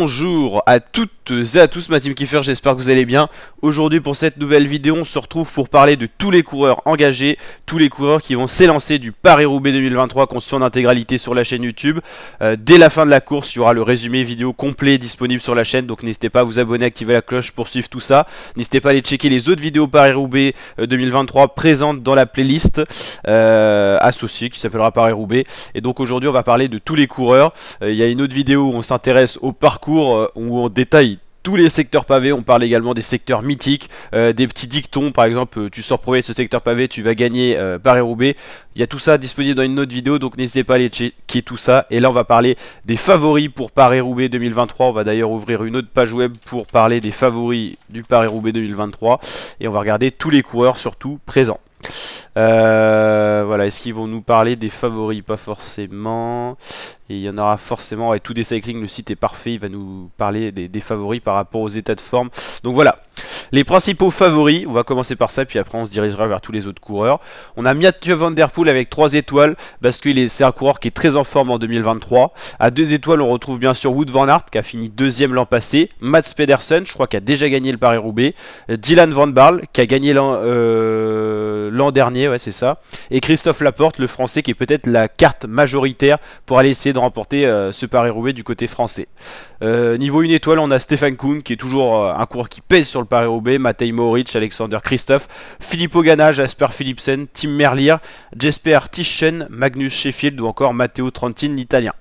Bonjour à toutes et à tous, ma team Kiffer, j'espère que vous allez bien. Aujourd'hui pour cette nouvelle vidéo, on se retrouve pour parler de tous les coureurs engagés, tous les coureurs qui vont s'élancer du Paris-Roubaix 2023 qu'on suit en intégralité sur la chaîne YouTube. Dès la fin de la course, il y aura le résumé vidéo complet disponible sur la chaîne, donc n'hésitez pas à vous abonner, activer la cloche pour suivre tout ça. N'hésitez pas à aller checker les autres vidéos Paris-Roubaix 2023 présentes dans la playlist associée qui s'appellera Paris-Roubaix. Et donc aujourd'hui on va parler de tous les coureurs. Il y a une autre vidéo où on s'intéresse au parcours, où on détaille tous les secteurs pavés. On parle également des secteurs mythiques, des petits dictons, par exemple tu sors premier de ce secteur pavé, tu vas gagner Paris-Roubaix. Il y a tout ça disponible dans une autre vidéo, donc n'hésitez pas à aller checker tout ça. Et là on va parler des favoris pour Paris-Roubaix 2023. On va d'ailleurs ouvrir une autre page web pour parler des favoris du Paris-Roubaix 2023. Et on va regarder tous les coureurs surtout présents. Voilà, est-ce qu'ils vont nous parler des favoris? Pas forcément. Et il y en aura forcément, ouais, tout des cycling, le site est parfait, il va nous parler des favoris par rapport aux états de forme. Donc voilà, les principaux favoris, on va commencer par ça, puis après on se dirigera vers tous les autres coureurs. On a Mathieu Van Der Poel avec 3 étoiles, parce que c'est un coureur qui est très en forme en 2023. À 2 étoiles, on retrouve bien sûr Wout van Aert, qui a fini 2ème l'an passé. Mats Pedersen, je crois qu'il a déjà gagné le Paris-Roubaix. Dylan Van Baarle, qui a gagné l'an dernier, ouais c'est ça. Et Christophe Laporte, le français, qui est peut-être la carte majoritaire pour aller essayer de remporter ce Paris-Roubaix du côté français. Niveau 1 étoile, on a Stefan Kung, qui est toujours un coureur qui pèse sur le Paris-Roubaix. Matej Mohoric, Alexander Kristoff, Filippo Ganna, Jasper Philipsen, Tim Merlier, Jesper Tischen, Magnus Sheffield ou encore Matteo Trentin, l'italien.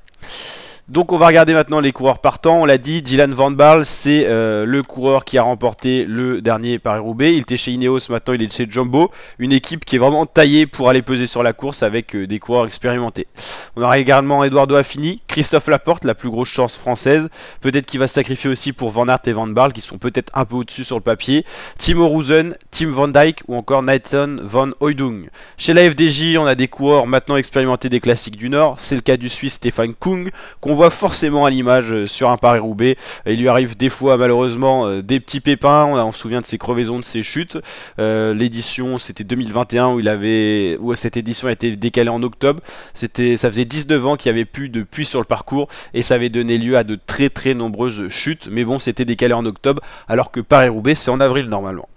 Donc on va regarder maintenant les coureurs partants. On l'a dit, Dylan Van Baarle, c'est le coureur qui a remporté le dernier Paris-Roubaix. Il était chez Ineos, maintenant il est chez Jumbo. Une équipe qui est vraiment taillée pour aller peser sur la course avec des coureurs expérimentés. On aura également Eduardo Affini, Christophe Laporte, la plus grosse chance française. Peut-être qu'il va se sacrifier aussi pour Van Aert et Van Baarle, qui sont peut-être un peu au-dessus sur le papier. Timo Rosen, Tim Van Dijk ou encore Nathan Van Hooydonk. Chez la FDJ, on a des coureurs maintenant expérimentés des classiques du Nord. C'est le cas du Suisse Stefan Kung, qu'on voit forcément à l'image sur un Paris-Roubaix. Il lui arrive des fois malheureusement des petits pépins. On se souvient de ses crevaisons, de ses chutes. L'édition c'était 2021 où cette édition a été décalée en octobre. Ça faisait 19 ans qu'il n'y avait plus de pluie sur le parcours et ça avait donné lieu à de très nombreuses chutes. Mais bon, c'était décalé en octobre alors que Paris-Roubaix c'est en avril normalement.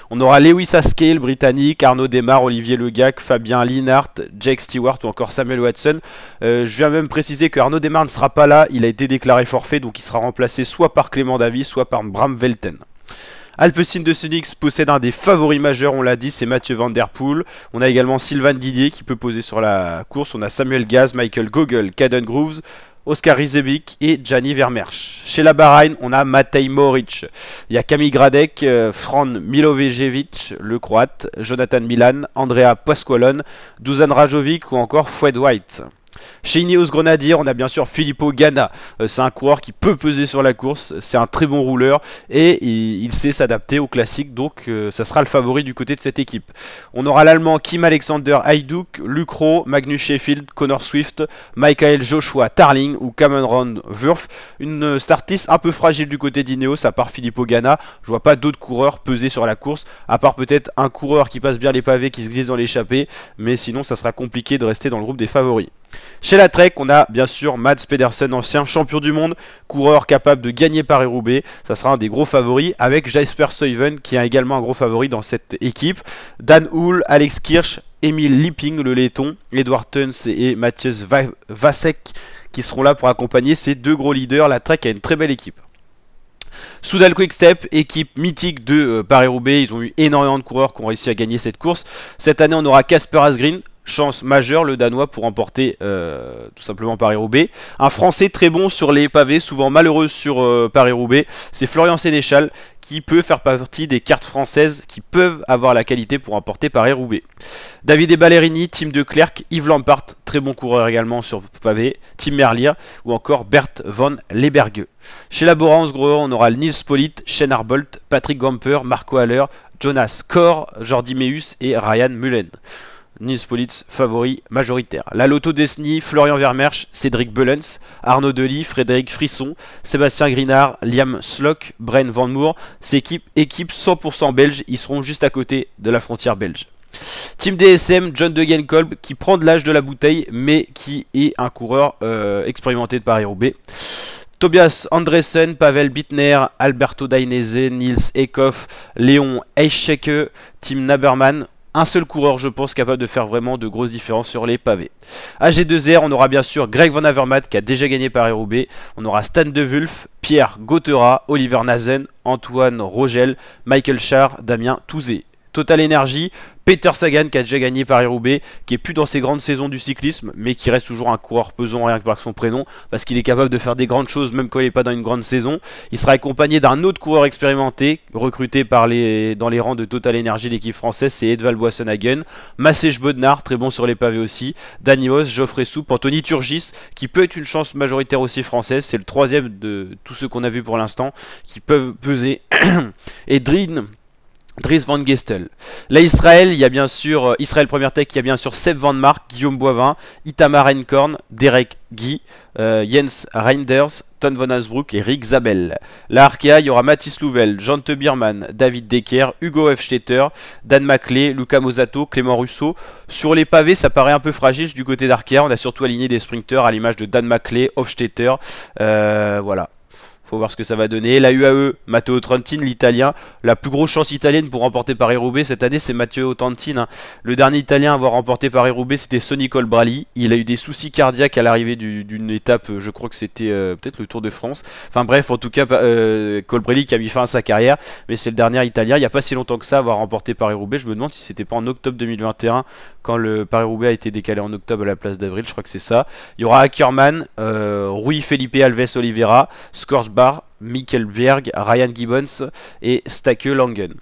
On aura Lewis Haskell, britannique, Arnaud Démare, Olivier Le Gac, Fabien Lienhart, Jake Stewart ou encore Samuel Watson. Je viens même préciser que Arnaud Démare ne sera pas là, il a été déclaré forfait, donc il sera remplacé soit par Clément Davis, soit par Bram Velten. Alpecin de Sunix possède un des favoris majeurs, on l'a dit, c'est Mathieu Van Der Poel. On a également Sylvain Didier qui peut poser sur la course. On a Samuel Gaz, Michael Gogel, Caden Groves, Oscar Rizebic et Gianni Vermeersch. Chez la Bahreïn, on a Matej Mohoric. Il y a Kamil Gradek, Fran Milojevic, le croate, Jonathan Milan, Andrea Pasqualone, Dusan Rajovic ou encore Fred White. Chez Ineos Grenadier, on a bien sûr Filippo Ganna. C'est un coureur qui peut peser sur la course, c'est un très bon rouleur et il sait s'adapter au classique, donc ça sera le favori du côté de cette équipe. On aura l'Allemand Kim Alexander Hajduk, Luke Rowe, Magnus Sheffield, Connor Swift, Michael Joshua Tarling ou Cameron Wurf. Une start-list un peu fragile du côté d'Ineos, à part Filippo Ganna. Je vois pas d'autres coureurs peser sur la course, à part peut-être un coureur qui passe bien les pavés, qui se glisse dans l'échappée, mais sinon ça sera compliqué de rester dans le groupe des favoris. Chez la Trek, on a bien sûr Mats Pedersen, ancien champion du monde, coureur capable de gagner Paris-Roubaix. Ça sera un des gros favoris, avec Jasper Stuyven qui est également un gros favori dans cette équipe. Dan Hull, Alex Kirch, Emil Lipping, le laiton, Edward Tuns et Matthias Vasek qui seront là pour accompagner ces deux gros leaders. La Trek a une très belle équipe. Soudal Quick-Step, équipe mythique de Paris-Roubaix. Ils ont eu énormément de coureurs qui ont réussi à gagner cette course. Cette année, on aura Casper Asgreen. Chance majeure, le Danois, pour remporter tout simplement Paris-Roubaix. Un Français très bon sur les pavés, souvent malheureux sur Paris-Roubaix. C'est Florian Sénéchal qui peut faire partie des cartes françaises qui peuvent avoir la qualité pour remporter Paris-Roubaix. David Ballerini, Tim de Klerk, Yves Lampart, très bon coureur également sur pavé, Tim Merlier ou encore Bert van Lebergue. Chez la Bora-Hansgrohe, on aura Nils Politt, Shane Arbolt, Patrick Gamper, Marco Haller, Jonas Kor, Jordi Meus et Ryan Mullen. Nils Politt, favori majoritaire. La Lotto Destiny, Florian Vermeersch, Cédric Bullens, Arnaud Delis, Frédéric Frisson, Sébastien Grinard, Liam Slock, Bren Van Moor. C'est équipe 100% belge, ils seront juste à côté de la frontière belge. Team DSM, John Degenkolb qui prend de l'âge de la bouteille mais qui est un coureur expérimenté de Paris-Roubaix. Tobias Andresen, Pavel Bittner, Alberto Dainese, Nils Eckhoff, Léon Eicheke, Tim Naberman. Un seul coureur, je pense, capable de faire vraiment de grosses différences sur les pavés. AG2R, on aura bien sûr Greg Van Avermaet qui a déjà gagné Paris-Roubaix. On aura Stan De Wulf, Pierre Gauthera, Oliver Nazen, Antoine Rogel, Michael Schär, Damien Touzé. Total Energy, Peter Sagan qui a déjà gagné Paris-Roubaix, qui est plus dans ses grandes saisons du cyclisme, mais qui reste toujours un coureur pesant rien que par son prénom, parce qu'il est capable de faire des grandes choses même quand il n'est pas dans une grande saison. Il sera accompagné d'un autre coureur expérimenté, recruté dans les rangs de Total Energy, l'équipe française, c'est Edvald Boasson-Hagen, Massej Bodnar, très bon sur les pavés aussi, Dani Haus, Geoffrey Soupe, Anthony Turgis, qui peut être une chance majoritaire aussi française, c'est le troisième de tous ceux qu'on a vus pour l'instant, qui peuvent peser, et Dries Van Gestel. Là, Israël, il y a bien sûr Israël Premier Tech, il y a bien sûr Seb Van Mark, Guillaume Boivin, Itamar Enkorn, Derek Guy, Jens Reinders, Ton Van Asbroek et Rick Zabel. Là, Arkea, il y aura Mathis Louvel, Jean-Te Bierman, David Decker, Hugo Hofstetter, Dan Maclay, Luca Mosato, Clément Russo. Sur les pavés, ça paraît un peu fragile du côté d'Arkea. On a surtout aligné des sprinters à l'image de Dan Maclay, Hofstetter. Voilà. Faut voir ce que ça va donner. La UAE, Matteo Trentin, l'italien. La plus grosse chance italienne pour remporter Paris-Roubaix cette année, c'est Matteo Trentin. Hein. Le dernier italien à avoir remporté Paris-Roubaix, c'était Sonny Colbrelli. Il a eu des soucis cardiaques à l'arrivée d'une étape, je crois que c'était peut-être le Tour de France. Enfin bref, en tout cas, Colbrelli qui a mis fin à sa carrière. Mais c'est le dernier italien. Il n'y a pas si longtemps que ça à avoir remporté Paris-Roubaix. Je me demande si c'était pas en octobre 2021, quand le Paris-Roubaix a été décalé en octobre à la place d'avril. Je crois que c'est ça. Il y aura Ackermann, Rui Felipe Alves Oliveira, Scorchbar, Mikkelberg, Ryan Gibbons et Stake Langen.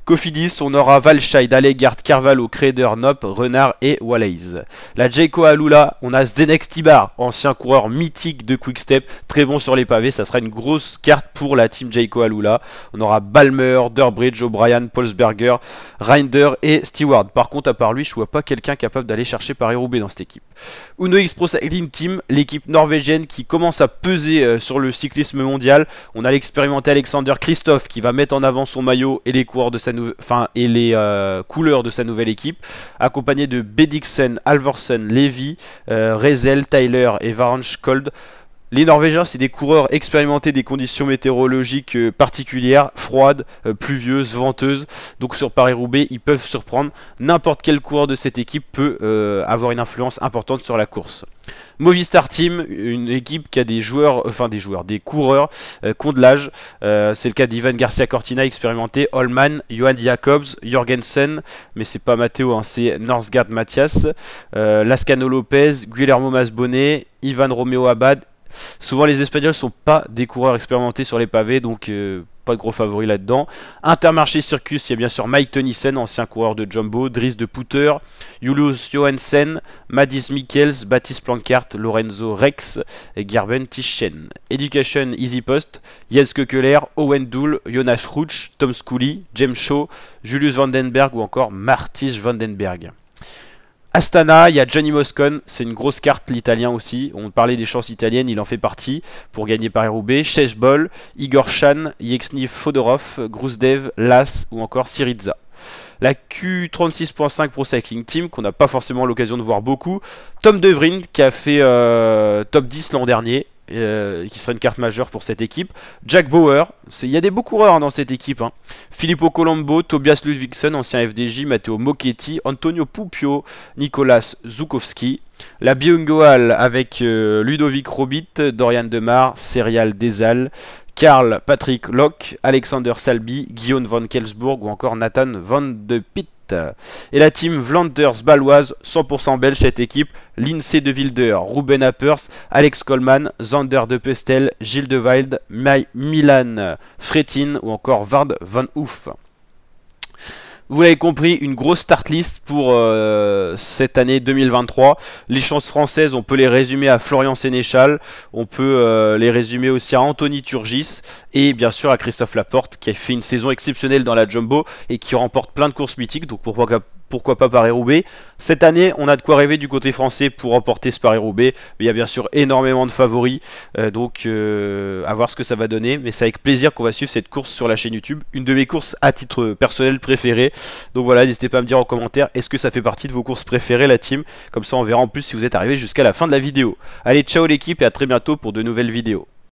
Cofidis, on aura Valscheid, Allegard, Carvalho, Kreder, Nop, Renard et Wallace. La Jayco Alula, on a Zdenek Stibar, ancien coureur mythique de Quick-Step, très bon sur les pavés, ça sera une grosse carte pour la team Jayco Alula. On aura Balmer, Durbridge, O'Brien, Polsberger, Reinder et Stewart. Par contre, à part lui, je vois pas quelqu'un capable d'aller chercher Paris-Roubaix dans cette équipe. Uno X Pro Cycling Team, l'équipe norvégienne qui commence à peser sur le cyclisme mondial. On a l'expérimenté Alexander Christophe qui va mettre en avant son maillot et les coureurs de sa couleurs de sa nouvelle équipe, accompagné de Bedixen, Alvorsen, Levy, Rezel, Tyler et Varanskold. Les Norvégiens, c'est des coureurs expérimentés des conditions météorologiques particulières, froides, pluvieuses, venteuses. Donc sur Paris-Roubaix, ils peuvent surprendre. N'importe quel coureur de cette équipe peut avoir une influence importante sur la course. Movistar Team, une équipe qui a des coureurs qui ont de l'âge. C'est le cas d'Ivan Garcia Cortina, expérimenté, Holman, Johan Jacobs, Jorgensen, mais c'est pas Matteo, hein, c'est Norsgaard Mathias, Lascano Lopez, Guillermo Masbonnet, Ivan Romeo Abad. Souvent les Espagnols sont pas des coureurs expérimentés sur les pavés, donc pas de gros favoris là-dedans. Intermarché Circus, il y a bien sûr Mike Tennyson, ancien coureur de Jumbo, Dries de Pouter, Julius Johansen, Madis Michels, Baptiste Plancart, Lorenzo Rex et Gerben Tichen. Education Easy Post, Jens Kekeler, Owen Doul, Jonas Ruch, Tom Scully, James Shaw, Julius Vandenberg ou encore Martij Vandenberg. Astana, il y a Johnny Moscon, c'est une grosse carte l'italien aussi, on parlait des chances italiennes, il en fait partie pour gagner Paris-Roubaix, Chesbol, Igor Shan, Yexni Fodorov, Gruzdev, Las ou encore Syriza. La Q36.5 Pro Cycling Team, qu'on n'a pas forcément l'occasion de voir beaucoup, Tom De Vriend qui a fait top 10 l'an dernier, qui serait une carte majeure pour cette équipe. Jack Bauer, il y a des beaux coureurs dans cette équipe. Hein. Filippo Colombo, Tobias Ludvigsen, ancien FDJ, Matteo Mocchetti, Antonio Pupio, Nicolas Zukowski. La Biongoal avec Ludovic Robit, Dorian Demar, Serial Desal, Karl Patrick Locke, Alexander Salby, Guillaume van Kelsburg ou encore Nathan van de Pitt. Et la team Vlanders Baloise, 100% belge cette équipe, Lindsay de Wilder, Ruben Appers, Alex Coleman, Zander de Pestel, Gilles de Wild, Milan Fretin ou encore Vard van Hoof. Vous l'avez compris, une grosse start list pour cette année 2023. Les chances françaises, on peut les résumer à Florian Sénéchal, on peut les résumer aussi à Anthony Turgis et bien sûr à Christophe Laporte qui a fait une saison exceptionnelle dans la Jumbo et qui remporte plein de courses mythiques, donc pourquoi pas Paris-Roubaix. Cette année, on a de quoi rêver du côté français pour remporter ce Paris-Roubaix. Il y a bien sûr énormément de favoris, donc à voir ce que ça va donner. Mais c'est avec plaisir qu'on va suivre cette course sur la chaîne YouTube. Une de mes courses à titre personnel préférée. Donc voilà, n'hésitez pas à me dire en commentaire, est-ce que ça fait partie de vos courses préférées, la team? Comme ça, on verra en plus si vous êtes arrivé jusqu'à la fin de la vidéo. Allez, ciao l'équipe et à très bientôt pour de nouvelles vidéos.